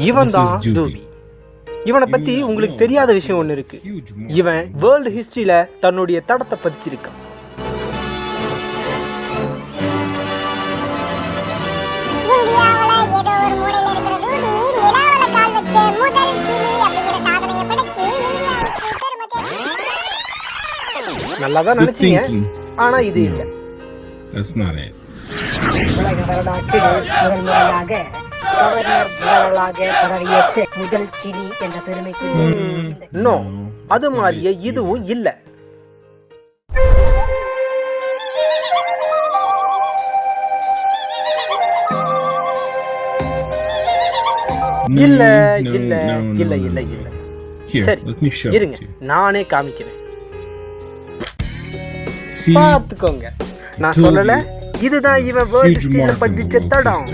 இவன் தான் டூபி. இவனை பத்தி உங்களுக்கு தெரியாத விஷயம் ஒண்ணு இருக்கு. இவன் வேர்ல்டு ஹிஸ்டரியில தன்னுடைய தடத்தை பதிச்சிருக்கான். நல்லாதான் நினைச்சீங்க, ஆனா இது இல்ல. உலக வரலாற்றில் முதல் முறையாக கவர்னர் ஜெனரலாக பதவியேற்ற முதல் கிளி என்ற பெருமைக்கு நோ, அது மாதிரியே இதுவும் இல்ல. இல்ல இல்ல இல்ல இல்ல இல்ல. சரி இருங்க, நானே காமிக்கிறேன், பாத்துக்கோங்க. நான் சொல்லல, இதுதான் இவன் வேர்ல்ட் ஹிஸ்டரியில படிச்ச தடம்.